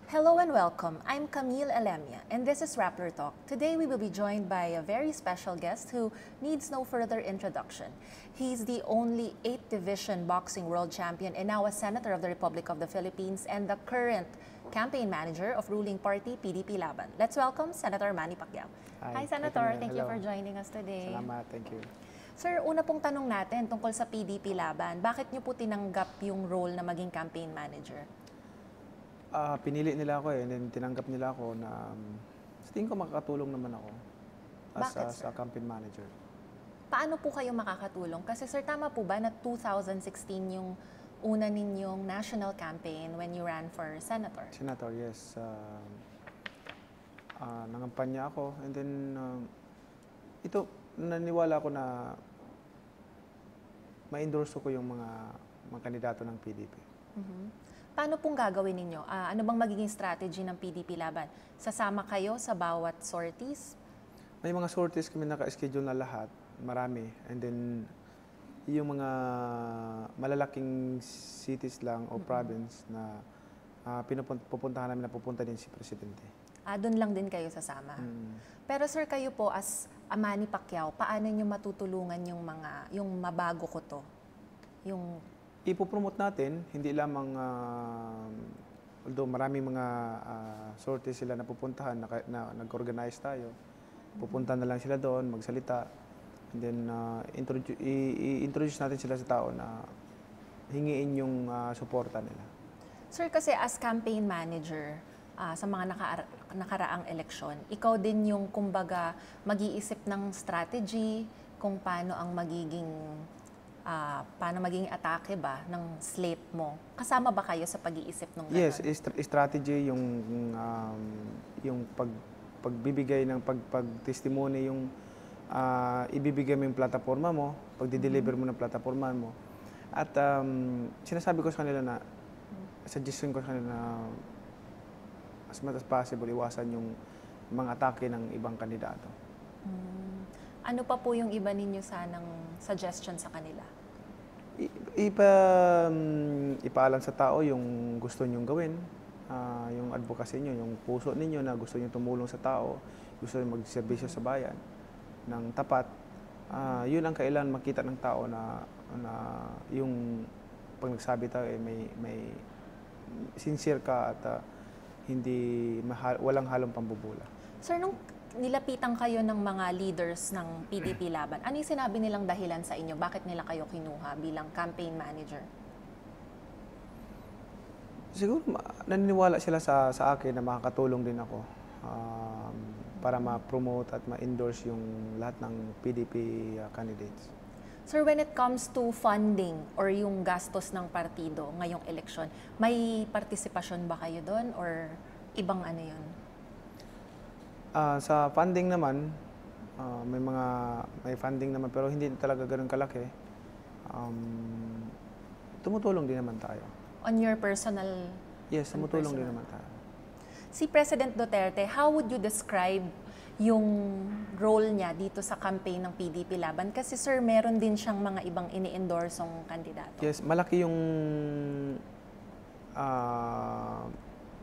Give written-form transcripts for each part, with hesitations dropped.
Hello and welcome. I'm Camille Alemia, and this is Rappler Talk. Today we will be joined by a very special guest who needs no further introduction. He's the only 8th Division boxing world champion and now a Senator of the Republic of the Philippines and the current campaign manager of ruling party PDP Laban. Let's welcome Senator Manny Pacquiao. Hi Senator. Thank you for joining us today. Salamat, thank you. Sir, una pong tanong natin tungkol sa PDP Laban. Bakit niyo po tinanggap yung role na maging campaign manager? Pinili nila ako and then tinanggap nila ako na sa tingin ko makakatulong naman ako as a campaign manager. Paano po kayo makakatulong? Kasi sir, tama po ba na 2016 yung una ninyong national campaign when you ran for senator? Senator, yes. Nangampanya ako and then ito, naniwala ako na ma-endorse ko yung mga kandidato ng PDP. Paano pong gagawin ninyo? Ano bang magiging strategy ng PDP Laban? Sasama kayo sa bawat sorties? May mga sorties kami naka-schedule na lahat, marami. And then, yung mga malalaking cities lang o province na pupuntahan namin na pupunta din si Presidente. Doon lang din kayo sasama. Pero sir, kayo po as Manny Pacquiao, paano nyo matutulungan yung mabago ko to? Yung Ipopromote natin, hindi lamang, although maraming mga sorties sila na pupuntahan, na nag-organize tayo, pupunta na lang sila doon, magsalita, and then i-introduce natin sila sa tao na hingiin yung suporta nila. Sir, kasi as campaign manager, sa mga nakaraang eleksyon, ikaw din yung kumbaga mag-iisip ng strategy kung paano ang magiging atake ba ng slate mo. Kasama ba kayo sa pag-iisip ng ganun? Yes, strategy yung pagbibigay ng pag-testimony, yung ibibigay mo yung plataforma mo, pagdi-deliver mo ng plataforma mo. At sinasabi ko sa kanila na, suggestion ko sa kanila na as much as possible, iwasan yung mga atake ng ibang kandidato. Ano pa po yung iba ninyo sanang suggestion sa kanila? Ipaalam sa tao yung gusto nyong gawin, yung advocacy nyo, yung puso ninyo na gusto nyo tumulong sa tao, gusto nyo magserbisyo sa bayan ng tapat. Yun ang kailangan makita ng tao na yung pag nagsabi tayo may sincere ka at walang halong pambubula. Sir, nung nilapitan kayo ng mga leaders ng PDP Laban, ano yung sinabi nilang dahilan sa inyo? Bakit nila kayo kinuha bilang campaign manager? Siguro naniniwala sila sa akin na makakatulong din ako para ma-promote at ma-endorse yung lahat ng PDP candidates. Sir, when it comes to funding or yung gastos ng partido ngayong eleksyon, may partisipasyon ba kayo doon or ibang ano yun? Sa funding naman, may funding naman pero hindi talaga ganoon kalaki. Tumutulong din naman tayo. On your personal? Yes, tumutulong din naman tayo. Si President Duterte, how would you describe yung role niya dito sa campaign ng PDP Laban? Kasi sir, meron din siyang mga ibang ini-endorsong kandidato. Yes, malaki yung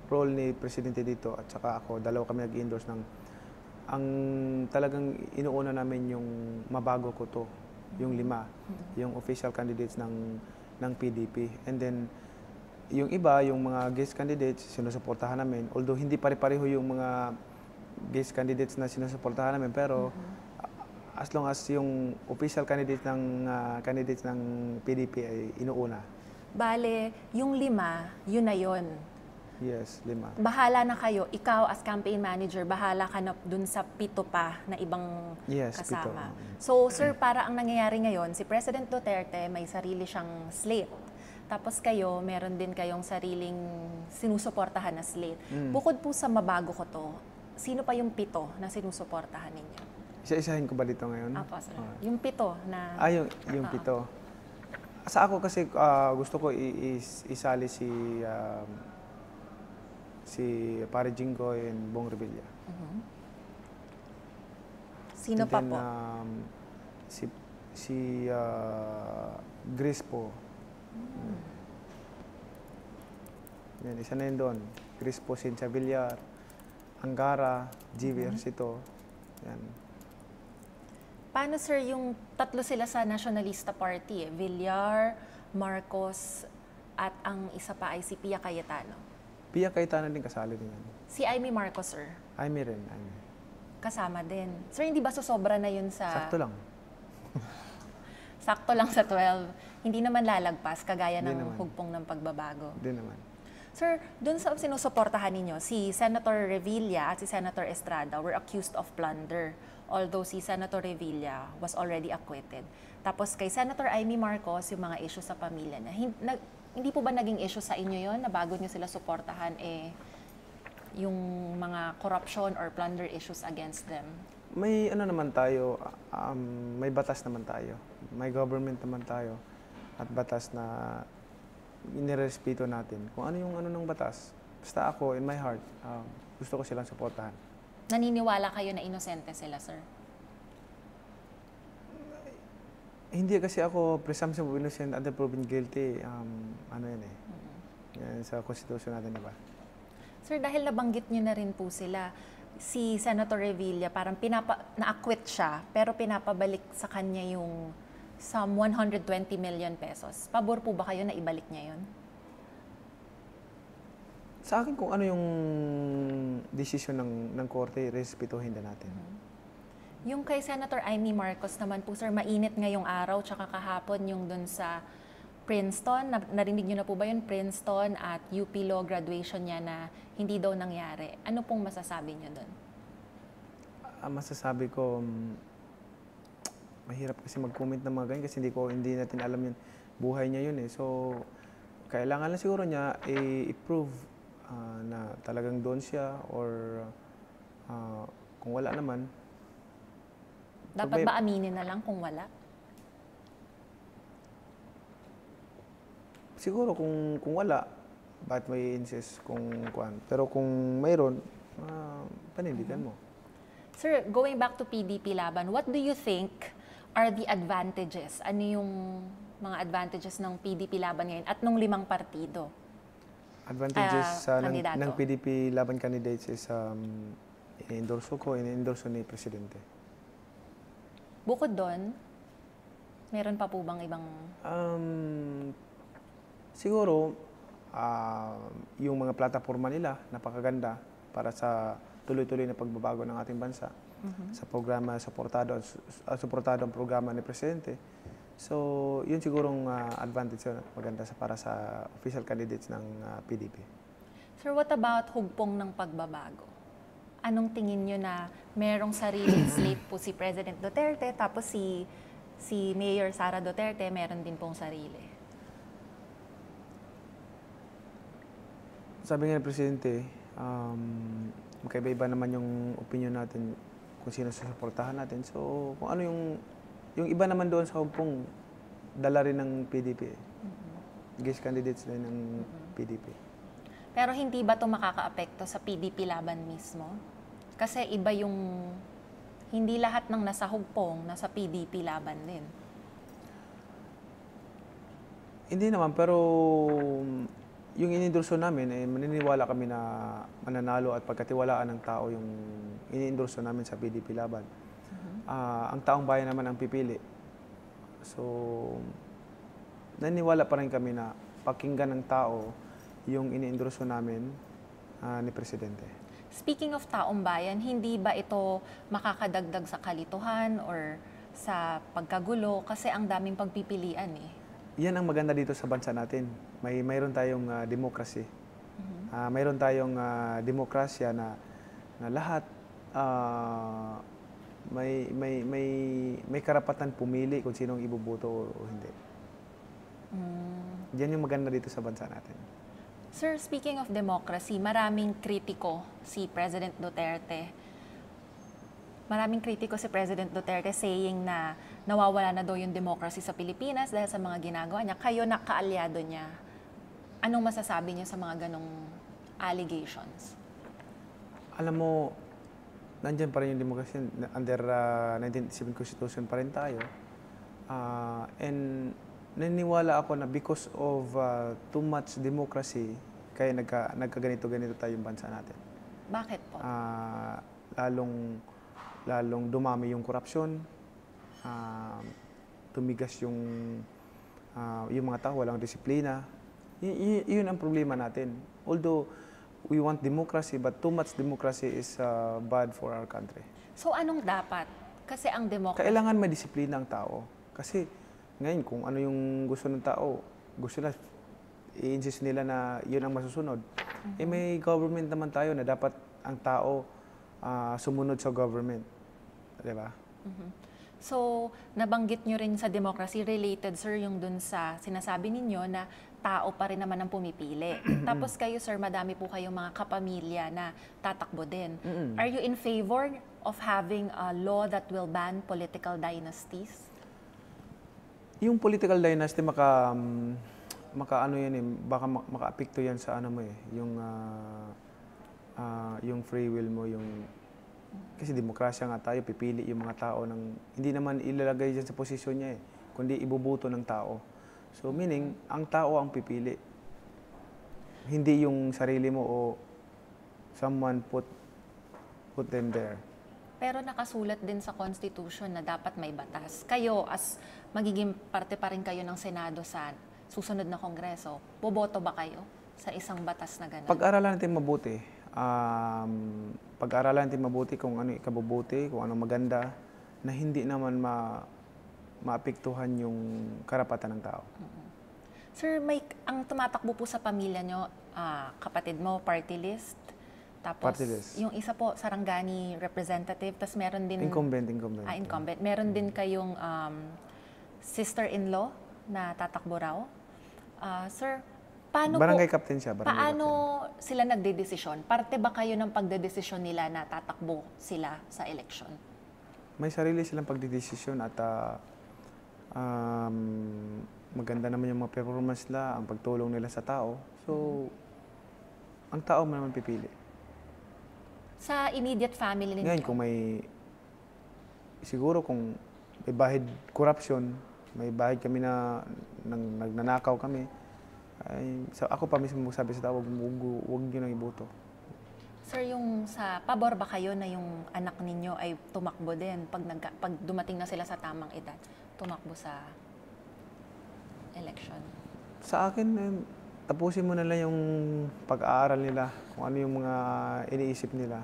role ni Presidente dito at saka ako, dalawa kami nag-endorse ang talagang inuuna namin yung mabago ko to, yung 5, yung official candidates ng PDP. And then, yung iba, yung mga guest candidates, sinusuportahan namin. Although hindi pare-pareho yung mga guest candidates na sinusuportahan namin, pero as long as yung official candidates ng PDP ay inuuna. Bale, yung 5, yun na yun. Yes, 5. Bahala na kayo, ikaw as campaign manager, bahala ka na dun sa 7 pa na ibang kasama. 7. So sir, para ang nangyayari ngayon, si President Duterte may sarili siyang slate. Tapos kayo, meron din kayong sariling sinusuportahan na slate. Bukod po sa mabago ko to, sino pa yung 7 na sinusuportahan ninyo? Isa-isahin ko ba dito ngayon? Apo, sir. Yung 7 na... yung 7. Sa ako kasi gusto ko isali si Pare Jinggoy and Bong Revilla. Sino pa po? Si Grace po. Yan, isa na yun doon. Crispo Ciencia Villar, Angara, GV Ercito. Yan. Paano sir yung tatlo sila sa Nationalista Party Villar, Marcos, at ang isa pa ay si Pia Cayetano. Pia Cayetano din kasali din yan. Si Amy Marcos sir, Aimee rin, Aimee. kasama din. Sir, hindi ba susobra na yun sa... Sakto lang. Sakto lang sa 12. Hindi naman lalagpas, kagaya Hindi ng naman. hugpong ng pagbabago. Hindi naman. Sir, dun sa sinusuportahan ninyo, si Senator Revilla at si Senator Estrada were accused of plunder, although si Senator Revilla was already acquitted. Tapos kay Senator Amy Marcos, yung mga issue sa pamilya na hindi po ba naging issue sa inyo yon na bago nyo sila suportahan yung mga corruption or plunder issues against them? May ano naman tayo, may batas naman tayo. May government naman tayo at batas na inirespeto natin. Kung ano yung ano ng batas. Basta ako, in my heart, gusto ko silang suportahan. Naniniwala kayo na inosente sila, sir? Hindi kasi ako presumption of innocent until proven guilty. Ano yan eh. Yan sa konstitusyon natin, diba? Sir, dahil nabanggit nyo na rin po sila, si Senator Revilla, parang na-acquit siya, pero pinapabalik sa kanya yung some 120 million pesos. Pabor po ba kayo na ibalik niya yun? Sa akin, kung ano yung desisyon ng korte, respetuhin din natin. Yung kay Senator Amy Marcos naman po, sir, mainit ngayong araw, tsaka kahapon yung dun sa Princeton. Narinig nyo na po ba yun? Princeton at UP Law graduation niya na hindi daw nangyari. Ano pong masasabi nyo dun? Masasabi ko, mahirap kasi mag-comment ng mga ganyan kasi hindi natin alam yun. Buhay niya yun eh. So, kailangan lang siguro niya i-prove na talagang doon siya or kung wala naman. Dapat ba aminin na lang kung wala? Siguro kung wala, ba't may insist kung kuan. Pero kung mayroon, panindigan mo. Sir, going back to PDP Laban, what do you think are the advantages? Ano yung mga advantages ng PDP Laban ngayon at nung 5 partido? Advantages kandidato. ng PDP Laban candidates is in-endorso ko, in-endorso ni Presidente. Bukod doon, meron pa po bang ibang... Siguro, yung mga plataforma nila, napakaganda para sa tuloy-tuloy na pagbabago ng ating bansa. Sa programa, suportado ang programa ni Presidente. So, yun sigurong advantage yun, maganda para sa official candidates ng PDP. Sir, what about hugpong ng pagbabago? Anong tingin nyo na merong sariling slate po si President Duterte, tapos si Mayor Sara Duterte, meron din pong sarili? Sabi nga ng Presidente, magkaiba-iba naman yung opinion natin kung sino susuportahan natin. So, kung ano yung iba naman doon sa hugpong, dala rin ng PDP. Guest candidates din ng PDP. Pero hindi ba ito makakaapekto sa PDP Laban mismo? Kasi iba yung, hindi lahat ng nasa hugpong, nasa PDP Laban din. Hindi naman, pero yung inendorso namin, maniniwala kami na mananalo at pagkatiwalaan ng tao yung inendorso namin sa PDP Laban. Ang taong bayan naman ang pipili. So, naniniwala pa rin kami na pakinggan ng tao yung iniendorso namin ni Presidente. Speaking of taong bayan, hindi ba ito makakadagdag sa kalituhan or sa pagkagulo kasi ang daming pagpipilian eh? Yan ang maganda dito sa bansa natin. Mayroon tayong democracy. Mayroon tayong demokrasya na lahat may karapatan pumili kung sinong iboboto o hindi. Yan yung maganda dito sa bansa natin. Sir, speaking of democracy, maraming kritiko si President Duterte. Maraming kritiko si President Duterte saying na nawawala na daw yung democracy sa Pilipinas dahil sa mga ginagawa niya. Kayo na kaalyado niya. Anong masasabi niyo sa mga ganong allegations? Alam mo, nandyan pa rin yung democracy. Under 1987 Constitution pa rin tayo. And naniniwala ako na because of too much democracy, Kaya nagkaganito-ganito tayo yung bansa natin. Bakit po? Lalong dumami yung korupsyon, tumigas yung mga tao, walang disiplina. Yun ang problema natin. Although we want democracy, but too much democracy is bad for our country. So anong dapat? Kasi ang democracy... Kailangan may disiplina ang tao. Kasi ngayon, kung ano yung gusto ng tao, gusto na, i-insist nila na yun ang masusunod. May government naman tayo na dapat ang tao sumunod sa government. Diba? So, nabanggit nyo rin sa democracy related, sir, yung dun sa sinasabi ninyo na tao pa rin naman ang pumipili. Tapos kayo, sir, madami po kayong mga kapamilya na tatakbo din. Are you in favor of having a law that will ban political dynasties? Yung political dynasty, maka-ano yan eh, baka maka-apekto yan sa ano mo eh, yung free will mo, kasi demokrasya nga tayo, pipili yung mga tao ng, hindi naman ilalagay dyan sa posisyon niya eh, kundi ibubuto ng tao. So meaning, ang tao ang pipili. Hindi yung sarili mo o someone put them there. Pero nakasulat din sa Constitution na dapat may batas. Kayo, as magiging parte pa rin kayo ng Senado sa susunod na Kongreso, boboto ba kayo sa isang batas na gano'n? Pag-aralan natin mabuti. Pag-aralan natin mabuti kung ano ikabubuti, kung ano maganda, na hindi naman maapektuhan yung karapatan ng tao. Sir, ang tumatakbo po sa pamilya nyo, kapatid mo, party list. Tapos, Party list. yung isa po, Sarangani representative. Tapos meron din... Incumbent. Incumbent. Meron din kayong sister-in-law na tatakbo raw. Sir, paano Barangay po... captain siya. Paano sila nagdedesisyon? Parte ba kayo ng pagdedesisyon nila na tatakbo sila sa election? May sarili silang pagdidesisyon at maganda naman yung mga performance nila, ang pagtulong nila sa tao. So, ang tao naman pipili. Sa immediate family ninyo? Ngayon, siguro kung may bahid corruption, may bahid kami na nagnanakaw kami, ako pa mismo magsabi sa tao, huwag nyo nang iboto. Sir, yung sa pabor ba kayo na yung anak ninyo ay tumakbo din pag dumating na sila sa tamang edad, tumakbo sa election? Sa akin, tapusin mo na lang yung pag-aaral nila, kung ano yung mga iniisip nila.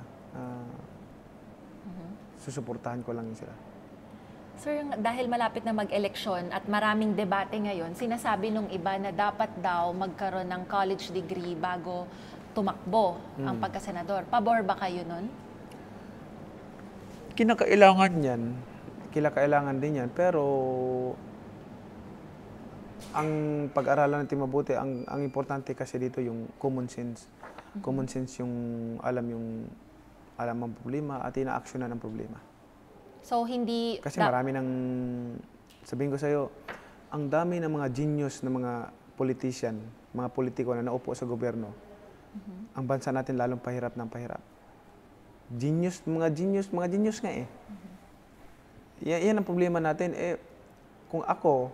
Susuportahan ko lang yun sila. Sir, dahil malapit na mag-eleksyon at maraming debate ngayon, sinasabi nung iba na dapat daw magkaroon ng college degree bago tumakbo ang pagkasenador. Pabor ba kayo nun? Kinakailangan din yan, pero ang pag-aralan natin mabuti, ang importante kasi dito yung common sense. Common sense yung alam ang problema at ina-actionan ang problema. So, hindi... Kasi marami sabihin ko sa'yo, ang dami ng mga genius na mga politician, mga politiko na naupo sa gobyerno, ang bansa natin lalong pahirap ng pahirap. Mga genius nga eh. Yan ang problema natin. Kung ako,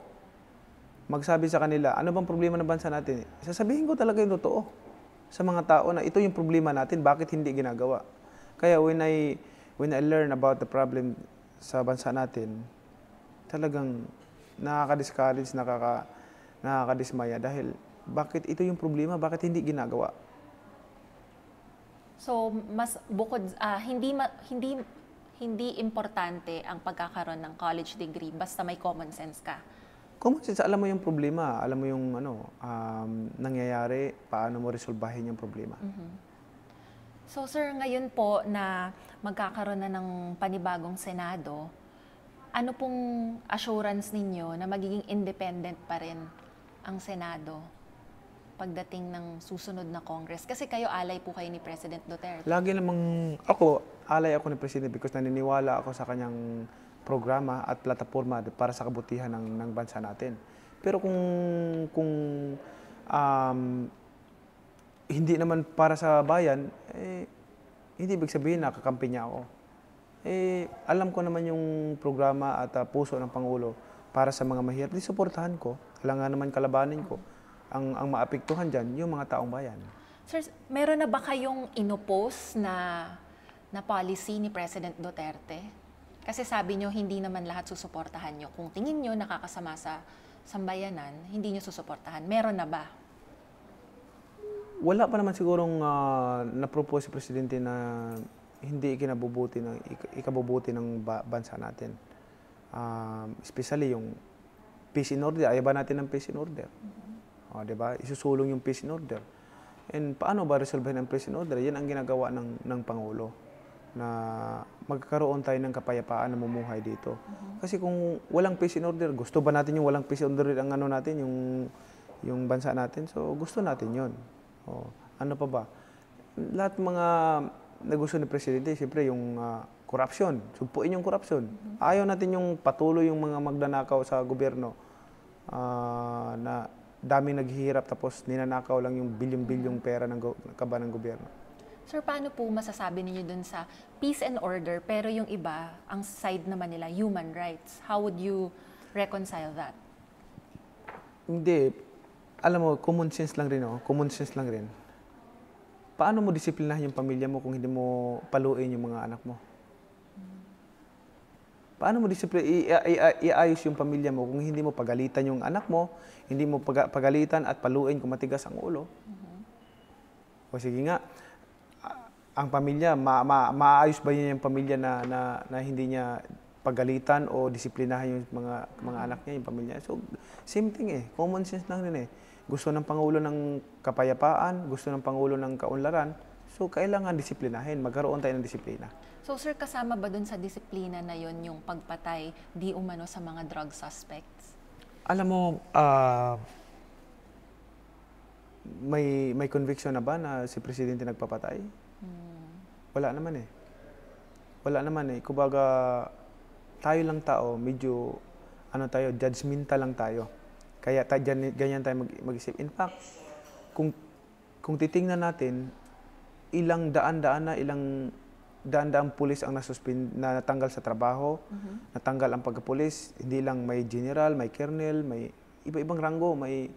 magsabi sa kanila, ano bang problema ng bansa natin? Sasabihin ko talaga yung totoo sa mga tao na ito yung problema natin, bakit hindi ginagawa? Kaya when I learn about the problem sa bansa natin, talagang nakaka-discourage, nakaka-dismaya dahil bakit ito yung problema, bakit hindi ginagawa? So, mas bukod, hindi importante ang pagkakaroon ng college degree basta may common sense ka. Common sense, alam mo yung problema, alam mo yung nangyayari, paano mo resolbahin yung problema. So sir, ngayon po na magkakaroon na ng panibagong Senado, ano pong assurance ninyo na magiging independent pa rin ang Senado pagdating ng susunod na Congress? Kasi kayo alay po kayo ni President Duterte. Lagi namang alay ako ni President because naniniwala ako sa kanyang programa at plataforma para sa kabutihan ng bansa natin. Pero kung hindi naman para sa bayan, hindi ibig sabihin na kakampi niya ako. Alam ko naman yung programa at puso ng Pangulo para sa mga mahirap. Di suportahan ko. Kailangan naman kalabanin ko. Ang maapektuhan dyan, yung mga taong bayan. Sir, meron na ba kayong inopose na policy ni President Duterte? Kasi sabi nyo, hindi naman lahat susuportahan nyo. Kung tingin nyo nakakasama sa sambayanan, hindi nyo susuportahan. Meron na ba? Wala pa naman sigurong na-propose si Presidente na hindi ikabubuti ng bansa natin. Especially yung peace in order. Ayaw ba natin ng peace in order? Diba? Isusulong yung peace in order. And paano ba resolvehin ang peace in order? Yan ang ginagawa ng Pangulo, na magkakaroon tayo ng kapayapaan na mumuhay dito. Kasi kung walang peace in order, gusto ba natin yung walang peace in order ang natin, yung bansa natin? So gusto natin yun. Ano pa ba? Lahat mga na gusto ni Presidente, siyempre yung corruption. Sugpuin yung corruption. Ayaw natin yung patuloy yung mga magnanakaw sa gobyerno na daming naghihirap tapos ninanakaw lang yung bilyon-bilyong pera ng kaba ng gobyerno. Sir, paano po masasabi ninyo dun sa peace and order pero yung iba, ang side naman nila, human rights? How would you reconcile that? Hindi. Alam mo, common sense lang rin. Common sense lang rin. Paano mo disiplinahin yung pamilya mo kung hindi mo paluin yung mga anak mo? Paano mo iayos yung pamilya mo kung hindi mo pagalitan yung anak mo, hindi mo pagalitan at paluin kung matigas ang ulo? O sige nga, ang pamilya, maayos ba niya yung pamilya na hindi niya pagalitan o disiplinahin yung mga anak niya, yung pamilya? So, same thing common sense lang rin Gusto ng Pangulo ng kapayapaan, gusto ng Pangulo ng kaunlaran, so kailangan disiplinahin, magkaroon tayo ng disiplina. So sir, kasama ba dun sa disiplina na yon yung pagpatay di umano sa mga drug suspects? Alam mo, may conviction na ba na si Presidente nagpapatay? Wala naman Wala naman Kumbaga, tayo lang tao, medyo judgmental lang tayo. Kaya ganyan tayo mag-isip. In fact, kung titingnan natin, ilang daan-daang pulis ang na natanggal sa trabaho, natanggal ang pagkapulis, hindi lang may general, may colonel, may iba-ibang ranggo, may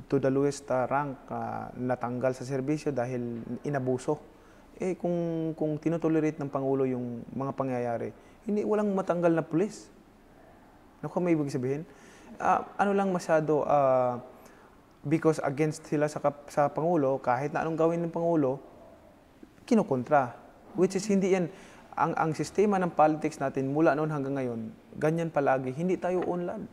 to the lowest rank natanggal sa serbisyo dahil inabuso. Kung tinutolerate ng Pangulo yung mga pangyayari, walang matanggal na pulis. Naku, may ibig sabihin? Ano lang masyado, because against sila sa Pangulo, kahit na anong gawin ng Pangulo, kinukontra. Which is hindi yan, ang sistema ng politics natin mula noon hanggang ngayon, ganyan palagi, hindi tayo unlad.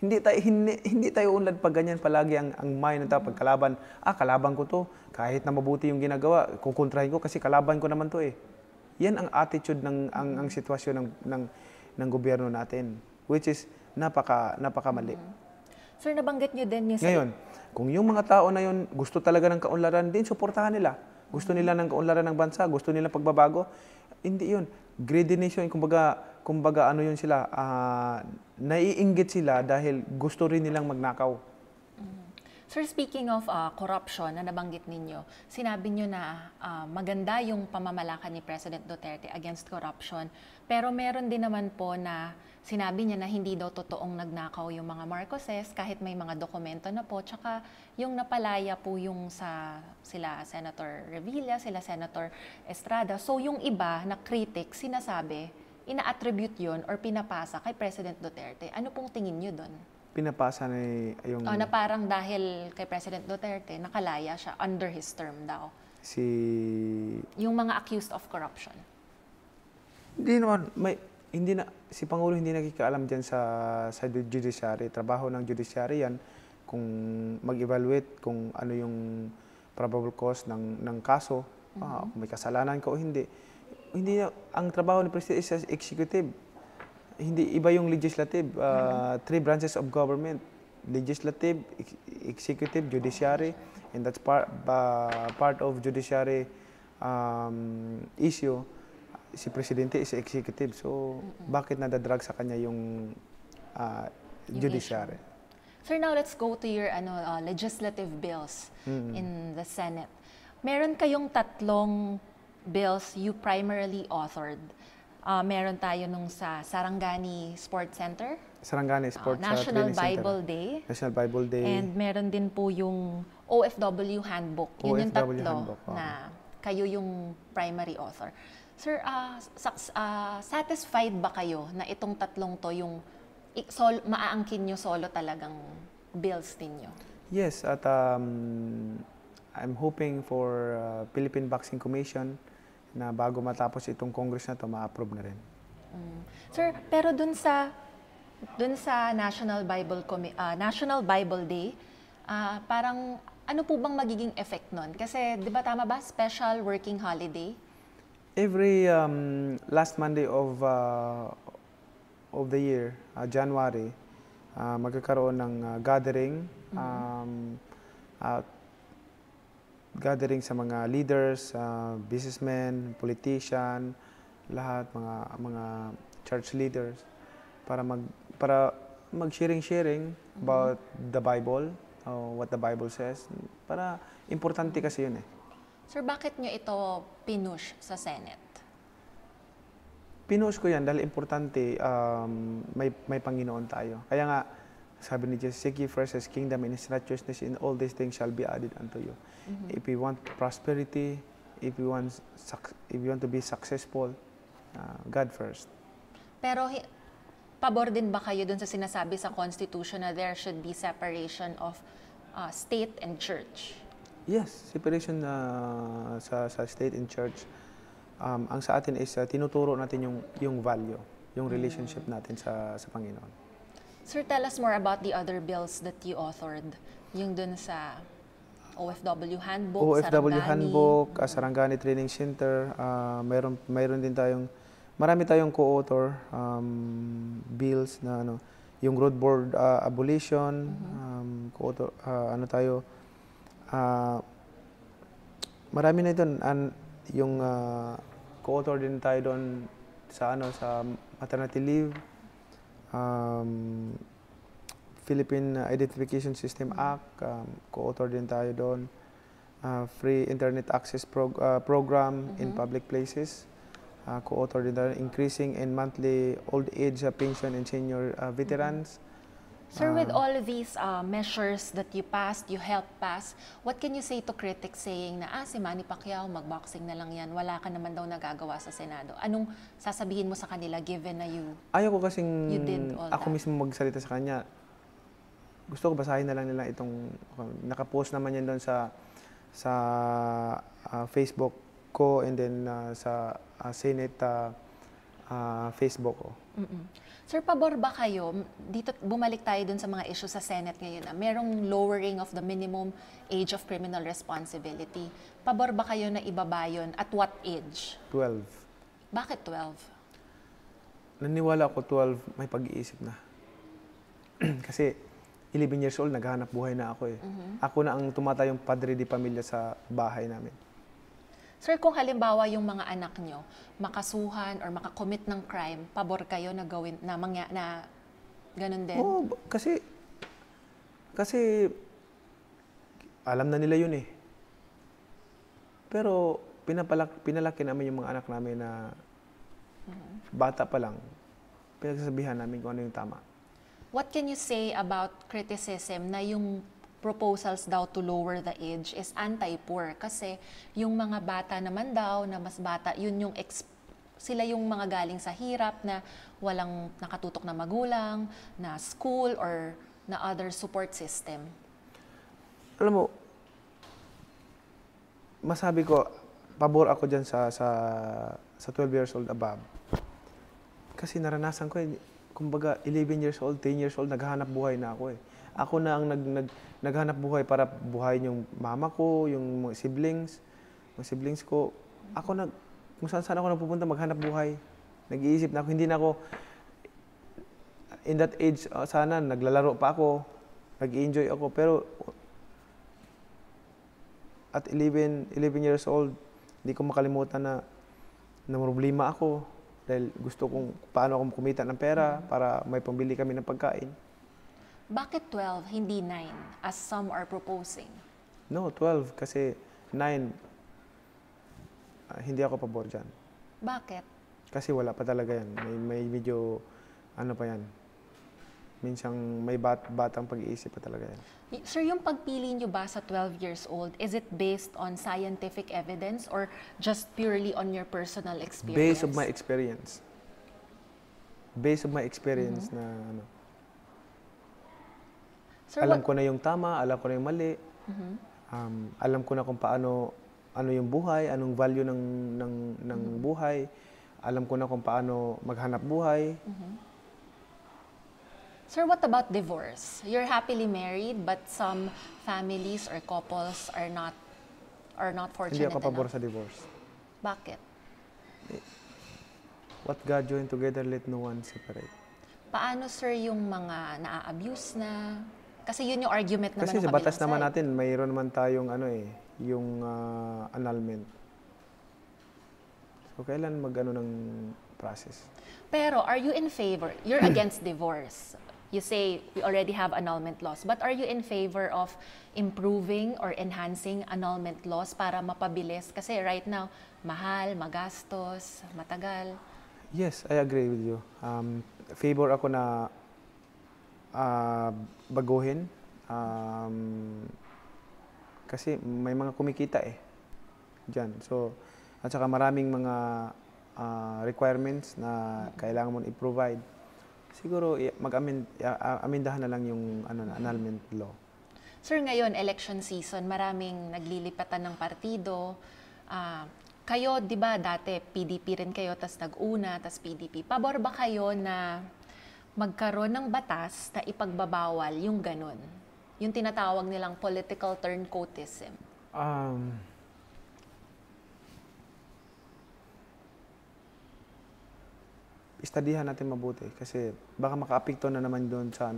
Hindi tayo unlad pag ganyan palagi ang mind ng tao pag kalaban. Kalaban ko to, kahit na mabuti yung ginagawa, kukontrahin ko kasi kalaban ko naman to Yan ang attitude ang sitwasyon ng gobyerno natin, which is napakamali. Sir, nabanggit nyo din Ngayon, kung yung mga tao na yun gusto talaga ng kaunlaran din, suportahan nila. Gusto nila ng kaunlaran ng bansa, gusto nila pagbabago. Hindi yun. Greedy nation, kumbaga ano yun sila, naiinggit sila dahil gusto rin nilang magnakaw. Sir, speaking of corruption na nabanggit ninyo, sinabi nyo na maganda yung pamamalakad ni President Duterte against corruption, pero meron din naman po na sinabi niya na hindi daw totoong nagnakaw yung mga Marcoses kahit may mga dokumento na po, tsaka yung napalaya po yung sila Senator Revilla, sila Senator Estrada. So yung iba na critic, sinasabi, ina-attribute yun or pinapasa kay President Duterte. Ano pong tingin nyo doon? Pinapasa na yung... na parang dahil kay President Duterte, nakalaya siya under his term daw. Yung mga accused of corruption. Si Pangulo hindi nakikaalam dyan sa judiciary. Trabaho ng judiciary yan kung mag-evaluate kung ano yung probable cause ng kaso, kung may kasalanan ka o hindi. Ang trabaho ni President is executive. Hindi iba yung legislative, 3 branches of government: legislative, executive, judiciary, and that's part of judiciary issue. Si Presidente is executive, so bakit nadadrag sa kanya yung judiciary? Sir, now let's go to your legislative bills in the Senate. Meron kayong 3 bills you primarily authored. Meron tayo nung sa Sarangani Sports Center, Sarangani Sports National Training Center. Bible Day. National Bible Day. And meron din po yung OFW Handbook. Yun yung OFW tatlo Handbook, na kayo yung primary author. Sir, satisfied ba kayo na itong tatlong to yung maaangkin nyo solo talagang bills ninyo? Yes, at I'm hoping for Philippine Boxing Commission na bago matapos itong Congress na to, ma-approve na rin. Sir, pero dun sa National Bible Day, parang ano po bang magiging effect nun? Kasi, di ba tama ba, special working holiday? Every last Monday of the year, January, magkakaroon ng gathering, gathering sa mga leaders, businessmen, politician, lahat mga church leaders para mag-sharing about the Bible, what the Bible says. Para importante kasi yun eh. Sir, bakit nyo ito pinush sa Senate? Pinush ko yan dahil importante, may Panginoon tayo. Kaya nga, sabi ni Jesus, seek ye first His kingdom and His righteousness, and all these things shall be added unto you. If you want prosperity, if you want to be successful, God first. Pero pabor din ba kayo dun sa sinasabi sa Constitution na there should be separation of state and church? Yes, separation sa state and church. Ang sa atin is tinuturo natin yung value, yung relationship natin sa Panginoon. Sir, tell us more about the other bills that you authored. Yung dun sa OFW Handbook, OFW Sarangani. Handbook, Sarangani Training Center, mayroon din marami tayong co-author bills na yung road board abolition, co-author, marami na ito. Yung co-author din tayo doon sa maternity leave, Philippine Identification System Act, co-author din tayo doon, free internet access program in public places, co-author din tayo, increasing in monthly old age pension and senior veterans. Sir, with all of these measures that you passed, you helped pass, what can you say to critics saying na, si Manny Pacquiao, mag-boxing na lang yan, wala ka naman daw nagagawa sa Senado? Anong sasabihin mo sa kanila given na ayaw ko kasing did all ako that? mismo magsalita sa kanya. Gusto ko basahin na lang nila itong, nakapost naman yan doon sa Facebook ko and then sa Senate Facebook ko. Sir, pabor ba kayo, dito bumalik tayo dun sa mga issue sa Senate ngayon, merong lowering of the minimum age of criminal responsibility. Pabor ba kayo na ibaba yun? At what age? 12. Bakit 12? Naniwala ako 12, may pag-iisip na. Kasi 11 years old, naghahanap buhay na ako eh. Ako na ang tumatayong padre di pamilya sa bahay namin. Sir, kung halimbawa yung mga anak nyo makasuhan or makakommit ng crime, pabor kayo na gawin na ganun din? Oo, kasi alam na nila yun eh. Pero pinalaki namin yung mga anak namin na bata pa lang. Pinagsasabihan namin kung ano yung tama. What can you say about criticism na yung proposals daw to lower the age is anti-poor? Kasi yung mga bata naman daw, na mas bata, sila yung mga galing sa hirap na walang nakatutok na magulang, na school, or na other support system. Alam mo, masabi ko, pabor ako dyan sa 12 years old above. Kasi naranasan ko eh, kumbaga 11 years old, 10 years old, naghahanap buhay na ako eh. Ako na ang naghanap buhay para buhayin yung mama ko, yung mga siblings ko. Ako kung saan ako napupunta, maghanap buhay. Nag-iisip na ako, hindi na ako, in that age, sana naglalaro pa ako, nag-enjoy ako. Pero at 11 years old, hindi ko makalimutan na problema ako. Dahil gusto kong paano ako kumita ng pera para may pambili kami ng pagkain. Bakit 12, hindi 9, as some are proposing? No, 12 kasi 9, hindi ako pabor dyan. Bakit? Kasi wala pa talaga yan. May medyo, ano pa yan, Minsang may batang pag-iisip pa talaga yan. Sir, yung pagpili nyo ba sa 12 years old, is it based on scientific evidence or just purely on your personal experience? Based of my experience. Based of my experience na ano. Sir, Alam ko na yung tama, alam ko na yung mali. Alam ko na kung paano, ano yung buhay, anong value ng buhay. Alam ko na kung paano maghanap buhay. Sir, what about divorce? You're happily married, but some families or couples are not Hindi fortunate ako pabor enough. sa divorce. Bakit? What God joined together, let no one separate. Paano, sir, yung mga naa-abuse na? Kasi yun yung argument naman Kasi ng sa batas kabilang naman side. natin, mayroon naman tayong yung annulment. So, kailan mag-ano ng process? Pero are you in favor? You're against divorce. You say we already have annulment laws, but are you in favor of improving or enhancing annulment laws para mapabilis? Kasi right now, mahal, magastos, matagal. Yes, I agree with you. Favor ako na baguhin. Kasi may mga kumikita dyan. So, at saka maraming mga requirements na kailangan mo i-provide. Siguro amendahan na lang yung annulment law. Sir, ngayon, election season, maraming naglilipatan ng partido. Kayo, di ba, dati PDP rin kayo, tas nag-una, tas PDP. Pabor ba kayo na magkaroon ng batas na ipagbabawal yung ganun? Yung tinatawag nilang political turncoatism. Istadihan natin mabuti kasi baka makaapekto na naman doon sa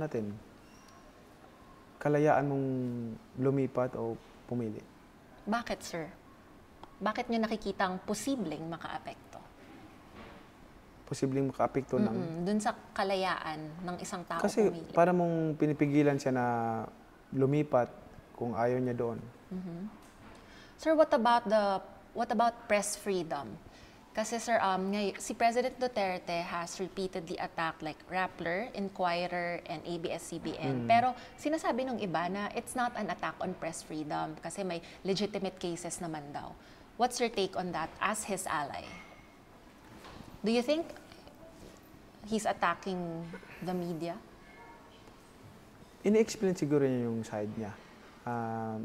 natin, kalayaan mong lumipat o pumili. Bakit, sir? Bakit nyo nakikitang posibleng makaapekto? Posibleng makaapekto ng... Doon sa kalayaan ng isang tao Kasi pumili. para mong pinipigilan siya na lumipat kung ayaw niya doon. Sir, what about press freedom? Kasi sir, si President Duterte has repeatedly attacked like Rappler, Inquirer, and ABS-CBN. Pero sinasabi ng iba na it's not an attack on press freedom kasi may legitimate cases naman daw. What's your take on that as his ally? Do you think he's attacking the media? Ini-explain siguro niya yung side niya.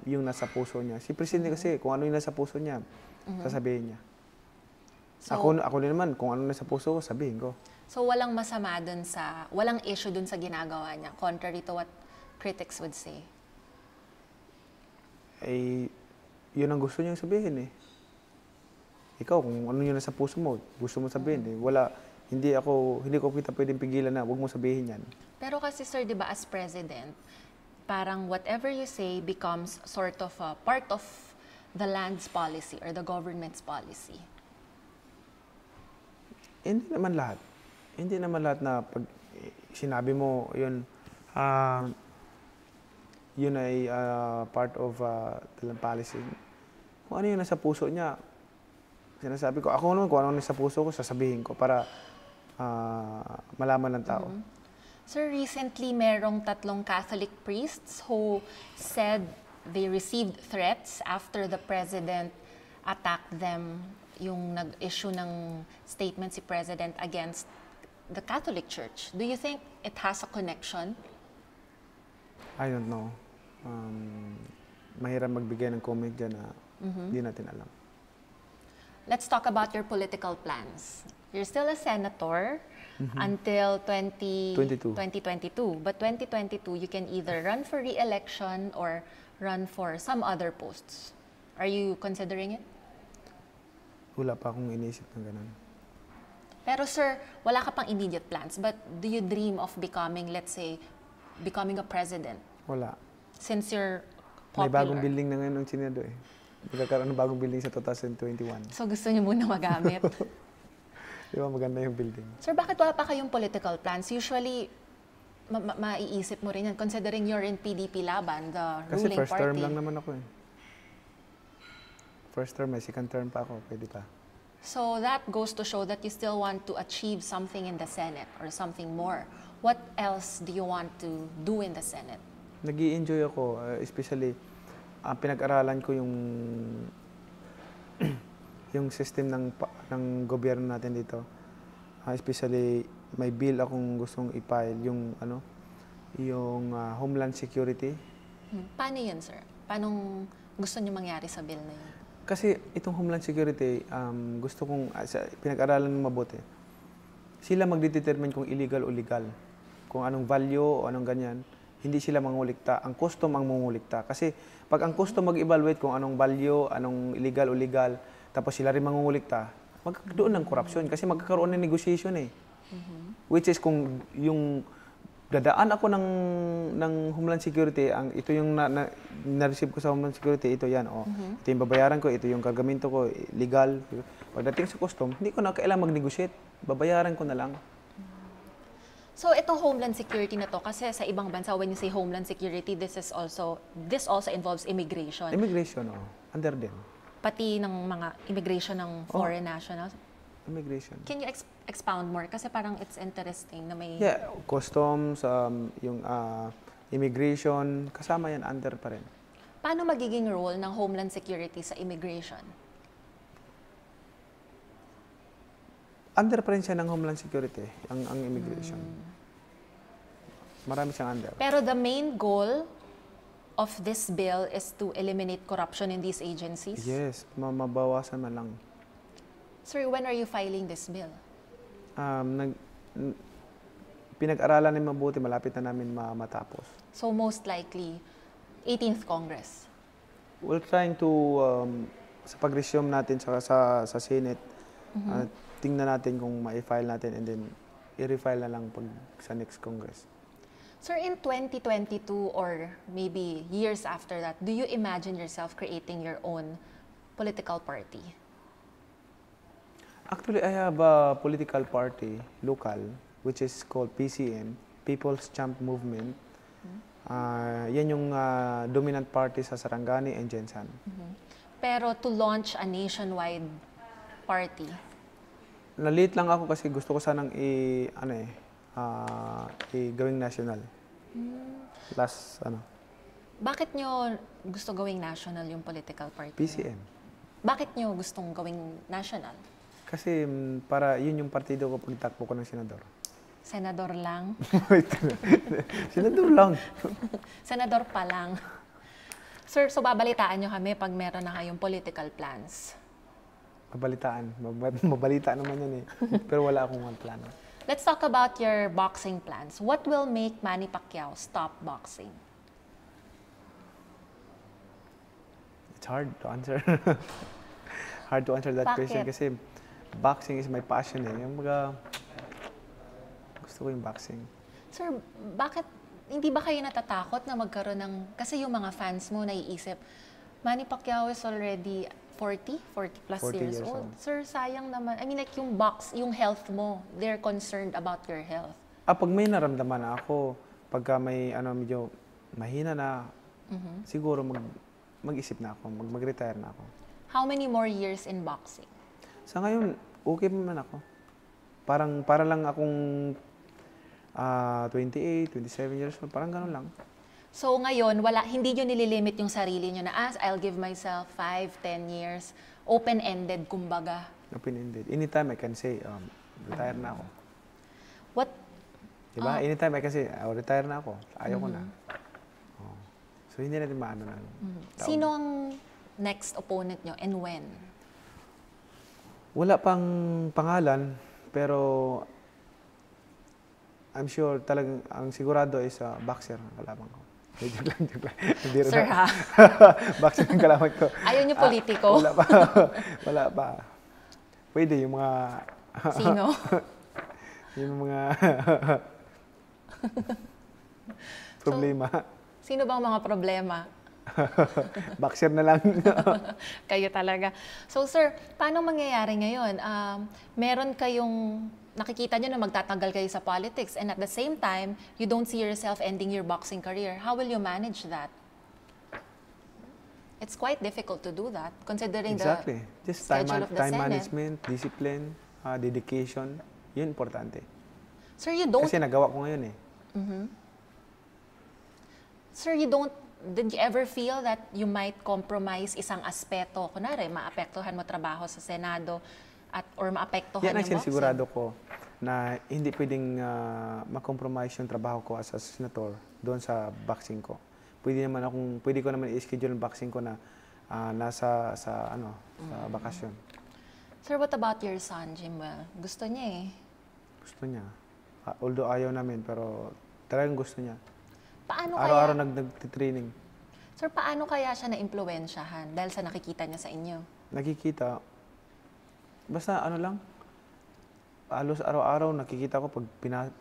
Yung nasa puso niya. Si Presidente kasi, kung ano yung nasa puso niya, sasabihin niya. So, ako din naman, kung ano nasa puso ko, sabihin ko. So walang masama dun walang issue dun sa ginagawa niya, contrary to what critics would say. Yun ang gusto niyang sabihin Ikaw, kung ano yung nasa puso mo, gusto mo sabihin hindi ko kita pwedeng pigilan na, huwag mo sabihin yan. Pero kasi sir, di ba, as president, parang whatever you say becomes sort of a part of the land's policy or the government's policy. Hindi naman lahat. Hindi naman lahat na pag sinabi mo yun, yun ay part of the policy. Kung ano yung nasa puso niya, sinasabi ko, ako naman kung ano nasa puso ko, sasabihin ko para malaman ng tao. Sir, recently merong 3 Catholic priests who said they received threats after the president attacked them, yung nag-issue ng statement si President against the Catholic Church. Do you think it has a connection? I don't know. Mahirap magbigay ng comment dyan na hindi natin alam. Let's talk about your political plans. You're still a senator until 2022. But 2022, you can either run for re-election or run for some other posts. Are you considering it? Wala pa akong inisip ng ganun. Pero sir, wala ka pang immediate plans. But do you dream of becoming, let's say, becoming a president? Wala. Since you're May popular. bagong building na ngayon ng Senado Magkakaroon ng bagong building sa 2021. So gusto niyo muna magamit. Di ba maganda yung building? Sir, bakit wala pa kayong political plans? Usually, maiisip mo rin yan, considering you're in PDP Laban, the Kasi ruling first party. term lang naman ako First term, may second term pa ako, pwede pa. So that goes to show that you still want to achieve something in the Senate or something more. What else do you want to do in the Senate? Nag-i-enjoy ako, especially pinag-aralan ko yung yung system ng gobyerno natin dito. Especially may bill akong gustong i-file yung Homeland Security. Paano yun, sir? Paano gusto niyo mangyari sa bill na yun? Kasi itong Homeland Security, gusto kong pinag-aralan ng mabuti. Sila magdedetermine kung illegal o legal. Kung anong value o anong ganyan. Hindi sila mangulikta. Ang custom ang mangulikta. Kasi pag ang custom mag-evaluate kung anong value, anong illegal o legal, tapos sila rin mangungulikta, magkakaroon ng corruption. Kasi magkakaroon ng negotiation eh. Which is kung yung dadaan ako ng Homeland Security, ito yung na-receive ko sa Homeland Security, ito yan. Ito yung babayaran ko, ito yung kargamento ko, legal. Pagdating sa custom, hindi ko na kailangan mag-negotiate. Babayaran ko na lang. So itong Homeland Security na to, kasi sa ibang bansa, when you say Homeland Security, this also involves immigration. Immigration, under din. Pati ng mga immigration ng foreign nationals. Immigration. Can you expound more? Kasi parang it's interesting na may... Yeah, customs, yung immigration, kasama yan, under pa rin. Paano magiging role ng Homeland Security sa immigration? Under pa rin siya ng Homeland Security, ang immigration. Marami siyang under. Pero the main goal of this bill is to eliminate corruption in these agencies? Yes, mabawasan man lang. Sir, when are you filing this bill? Pinag-aralan namin mabuti, malapit na namin matapos. So most likely, 18th Congress? We're trying to, sa pag-resume natin sa Senate, tingnan natin kung ma-file natin and then i-refile na lang pag sa next Congress. Sir, in 2022 or maybe years after that, do you imagine yourself creating your own political party? Actually, I have a political party, local, which is called PCM, People's Champ Movement. Yan yung dominant party sa Sarangani and Jensan. Pero to launch a nationwide party? Nalit lang ako kasi gusto ko sanang gawing national. Bakit nyo gusto gawing national yung political party? PCM. Bakit nyo gustong gawing national? Kasi para yun yung partido ko pagtakbo ko ng senador. Senador lang? Senador lang. Senador pa lang. Sir, so babalitaan nyo kami pag meron na kayong political plans? Mabalitaan. Mabalita naman yan eh. Pero wala akong plano. Let's talk about your boxing plans. What will make Manny Pacquiao stop boxing? It's hard to answer. Hard to answer that question kasi boxing is my passion eh. Yung gusto ko yung boxing. Sir, bakit hindi ba kayo natatakot na magkaroon ng... Kasi yung mga fans mo naiisip, Manny Pacquiao is already 40 plus 40 years old. Sir, sayang naman. I mean like yung health mo, they're concerned about your health. Pag may naramdaman na ako, pagka may medyo mahina na, siguro mag-isip na ako, mag-retire na ako. How many more years in boxing? Sa ngayon, okay naman ako. Para lang akong 28, 27 years old, parang gano'n lang. So ngayon, hindi nyo nililimit yung sarili nyo na I'll give myself 5, 10 years, open-ended kumbaga. Open-ended. Anytime I can say, retire na ako. What? Diba? Anytime I can say, retire na ako. Ayaw ko na. So hindi natin maano na. Sino ang next opponent nyo and when? Wala pang pangalan, pero I'm sure talagang ang sigurado is boxer ang kalaban ko. Joke lang. Sir ha? Boxer ang kalaban ko. Ayaw niyo politiko? Wala pa. Pwede yung mga... Sino? yung mga... problema. So, sino bang mga problema? Boxer na lang. Kayo talaga. So sir, paano mangyayari ngayon? Meron kayong, nakikita nyo na magtatagal kayo sa politics and at the same time, you don't see yourself ending your boxing career. How will you manage that? It's quite difficult to do that, considering Exactly. the Just time, schedule of the time Senate. management, discipline, dedication, yun importante. Sir, you don't, Kasi nagawa ko ngayon eh. sir, did you ever feel that you might compromise isang aspeto? Kunwari, maapektuhan mo trabaho sa Senado or maapektuhan Yan ang yung boxing? sinisigurado ko na hindi pwedeng makompromise yung trabaho ko as a senator doon sa boxing ko. Pwede ko naman i-schedule yung boxing ko na nasa sa bakasyon. Sir, what about your son, Jimwell? Gusto niya eh. Gusto niya. Although ayaw namin, pero talagang gusto niya. Paano Araw-araw kaya, nagtitraining. sir, paano kaya siya na-impluwensyahan dahil sa nakikita niya sa inyo? Nakikita, basta lang, halos araw-araw nakikita ko pag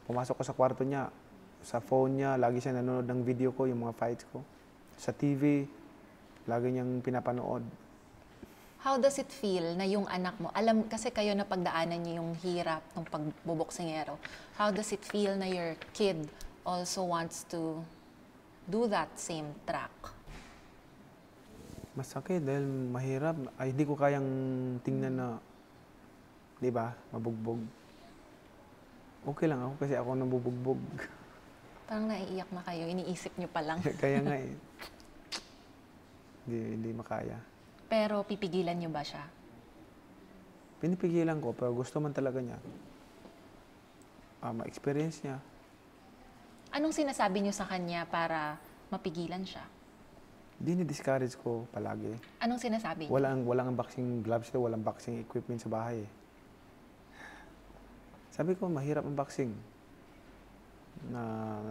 pumasok ko sa kwarto niya, sa phone niya, lagi siya nanonood ng video ko, yung mga fights ko. Sa TV, lagi niyang pinapanood. How does it feel na yung anak mo, kasi kayo na pagdaanan niyo yung hirap ng pagbuboksingero, how does it feel na your kid also wants to do that same track? Masakit dahil mahirap. Ay, hindi ko kayang tingnan na, di ba, mabugbog. Okay lang ako kasi ako nabubugbog. Parang naiiyak na kayo, iniisip niyo pa lang. Kaya nga eh. Hindi makaya. Pero pipigilan niyo ba siya? Pinipigilan ko, pero gusto man talaga niya. Ma-experience niya. Anong sinasabi niyo sa kanya para mapigilan siya? Dini-discourage ko palagi. Anong sinasabi niyo? Walang boxing gloves, walang boxing equipment sa bahay. Sabi ko, mahirap ang boxing.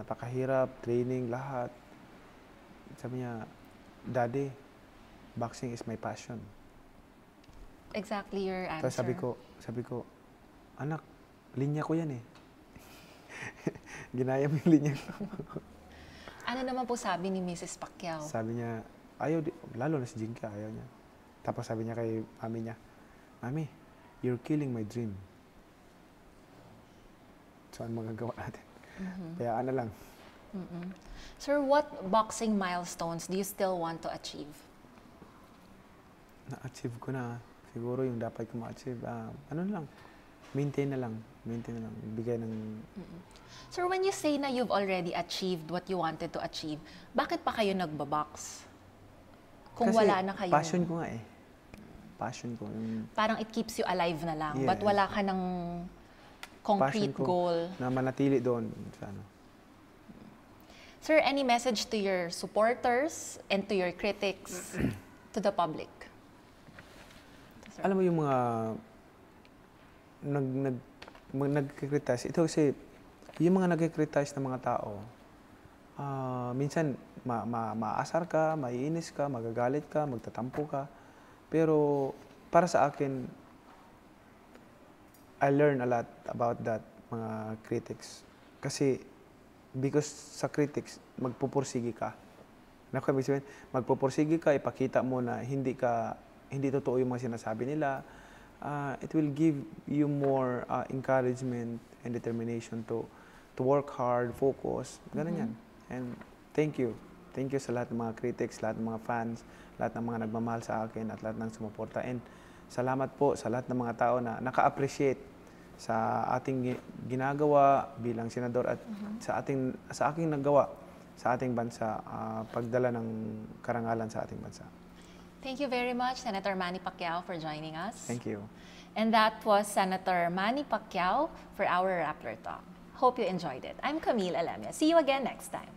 Napakahirap, training, lahat. Sabi niya, Daddy, boxing is my passion. Exactly your answer. Tapos sabi ko, anak, linya ko yan eh. Ginaya mo yung linya ko. Ano naman po sabi ni Mrs. Pacquiao? Sabi niya, lalo na si Jinka, ayaw niya. Tapos sabi niya kay mami niya, Mami, you're killing my dream. So, ano magagawa natin? Kaya na lang. Sir, what boxing milestones do you still want to achieve? Na-achieve ko na. Siguro yung dapat ko ma-achieve. Maintain na lang. Bigay ng... Sir, when you say na you've already achieved what you wanted to achieve, bakit pa kayo nagbabox? Kung Kasi wala na kayo. passion ko nga eh. Passion ko. Parang it keeps you alive na lang. Yes. But wala ka ng concrete Passion ko goal. na manatili doon. Sir, any message to your supporters and to your critics, to the public? Sir. Alam mo yung mga nag-criticize. Ito kasi, yung mga nag-criticize ng mga tao, minsan maasar ka, maiinis ka, magagalit ka, magtatampo ka. Pero para sa akin, I learn a lot about that, mga critics. Kasi, because sa critics, magpupursigi ka. Magpupursigi ka, ipakita mo na hindi totoo yung mga sinasabi nila. It will give you more encouragement and determination to work hard, focus, ganun yan. And thank you. Thank you sa lahat ng mga critics, lahat ng mga fans, lahat ng mga nagmamahal sa akin at lahat ng sumuporta. And salamat po sa lahat ng mga tao na naka-appreciate sa ating ginagawa bilang senador at sa aking nagawa sa ating bansa, pagdala ng karangalan sa ating bansa. Thank you very much, Senator Manny Pacquiao, for joining us. Thank you. And that was Senator Manny Pacquiao for our Rappler Talk. Hope you enjoyed it. I'm Camille Alemia. See you again next time.